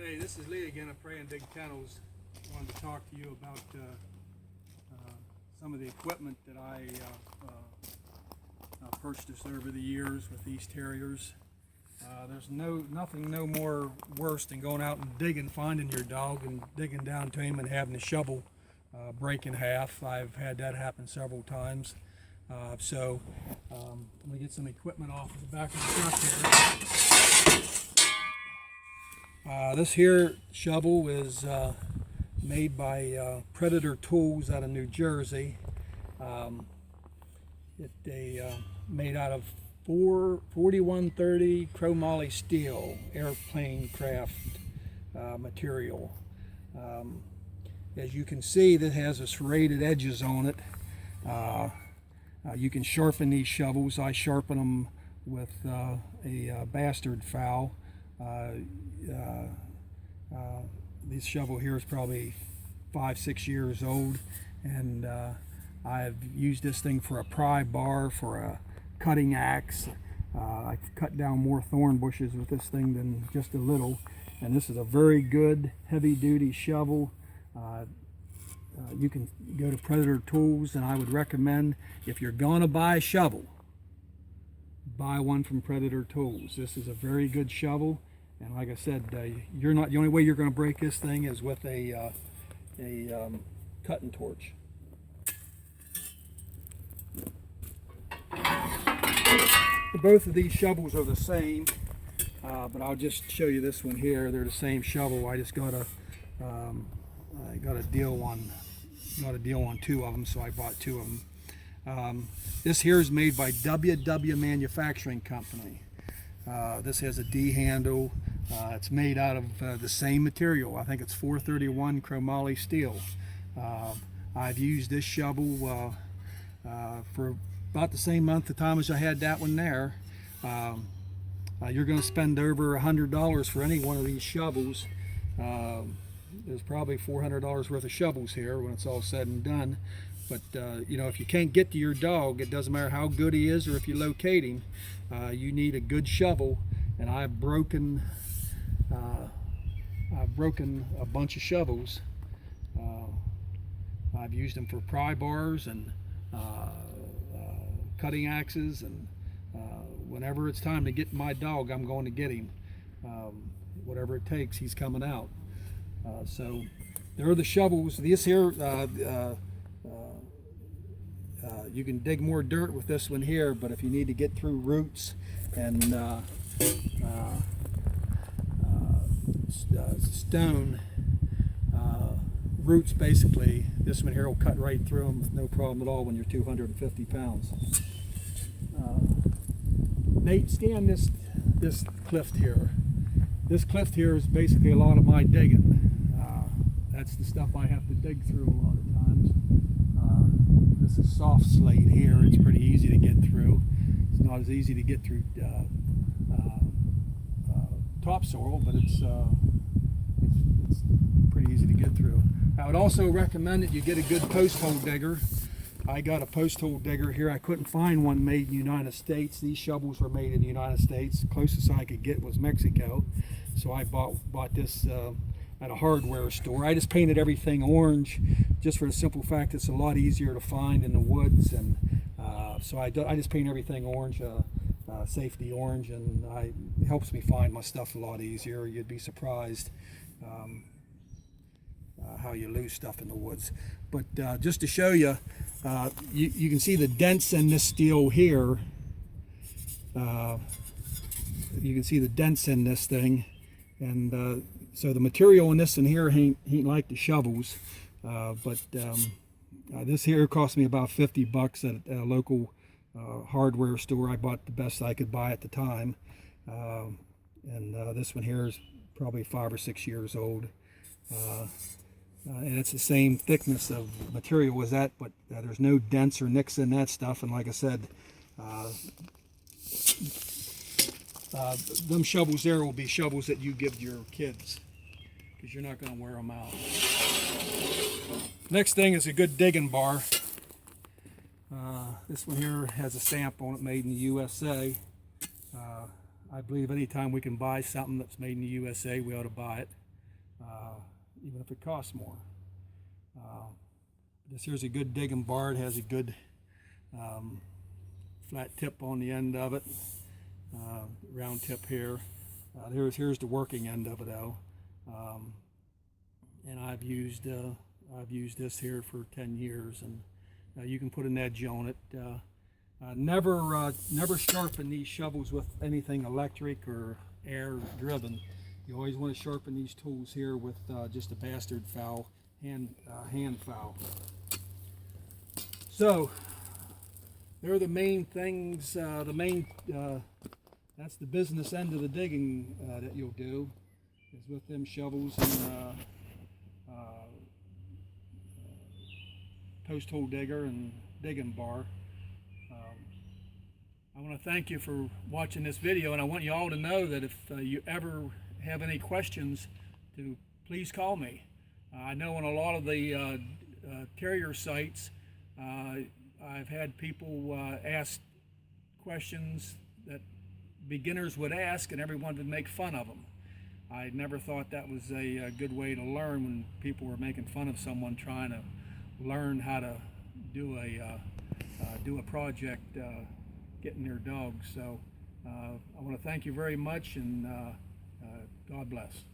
Hey, this is Lee again of Praying Big Kennels. I wanted to talk to you about some of the equipment that I purchased over the years with these terriers. There's nothing more worse than going out and digging, finding your dog and digging down to him and having the shovel break in half. I've had that happen several times. Let me get some equipment off the back of the truck here. This here shovel is made by Predator Tools out of New Jersey. Made out of 4130 chromoly steel, airplane craft material. As you can see, that has a serrated edges on it. You can sharpen these shovels. I sharpen them with a bastard file. This shovel here is probably 5-6 years old, and I've used this thing for a pry bar, for a cutting axe. I've cut down more thorn bushes with this thing than just a little, and this is a very good heavy-duty shovel. You can go to Predator Tools, and I would recommend, if you're gonna buy a shovel, buy one from Predator Tools. This is a very good shovel, and like I said, the only way you're going to break this thing is with a cutting torch. Both of these shovels are the same, but I'll just show you this one here. They're the same shovel. I just got a deal on two of them, so I bought two of them. This here is made by WW Manufacturing Company. This has a D handle. It's made out of the same material. I think it's 431 chromoly steel. I've used this shovel for about the same amount of time as I had that one there. You're going to spend over $100 for any one of these shovels. There's probably $400 worth of shovels here when it's all said and done. But you know, if you can't get to your dog, it doesn't matter how good he is or if you locate him, you need a good shovel. And I've broken a bunch of shovels. I've used them for pry bars and cutting axes, and whenever it's time to get my dog, I'm going to get him. Whatever it takes, he's coming out. So there are the shovels. This here, you can dig more dirt with this one here, but if you need to get through roots and stone, roots basically, this one here will cut right through them, no problem at all when you're 250 pounds. Nate, scan this cliff here. This cliff here is basically a lot of my digging. That's the stuff I have to dig through a lot of times. This is soft slate here. It's pretty easy to get through. It's not as easy to get through topsoil, but it's pretty easy to get through. I would also recommend that you get a good post hole digger. I got a post hole digger here. I couldn't find one made in the United States. These shovels were made in the United States. The closest I could get was Mexico. So I bought this at a hardware store. I just painted everything orange just for the simple fact it's a lot easier to find in the woods, and so I just paint everything orange, safety orange, and it helps me find my stuff a lot easier. You'd be surprised how you lose stuff in the woods. But just to show you, you can see the dents in this steel here. You can see the dents in this thing, and so the material in this and here ain't like the shovels, but this here cost me about 50 bucks at a local hardware store. I bought the best I could buy at the time, and this one here is probably 5 or 6 years old, and it's the same thickness of material as that, but there's no dents or nicks in that stuff. And like I said, them shovels there will be shovels that you give your kids, because you're not going to wear them out. Next thing is a good digging bar. This one here has a stamp on it, made in the USA. I believe anytime we can buy something that's made in the USA, we ought to buy it. even if it costs more. This here's a good digging bar. It has a good flat tip on the end of it, round tip here. Here's the working end of it though, and I've used this here for 10 years, and you can put an edge on it. Never sharpen these shovels with anything electric or air driven. You always want to sharpen these tools here with just a bastard file, hand file. So there are the main things. That's the business end of the digging that you'll do, is with them shovels and post hole digger and digging bar. I want to thank you for watching this video, and I want you all to know that if you ever have any questions, to please call me. I know on a lot of the Terrier sites, I've had people ask questions that beginners would ask, and everyone would make fun of them. I never thought that was a good way to learn, when people were making fun of someone trying to learn how to do a project getting their dog. So I want to thank you very much, and God bless.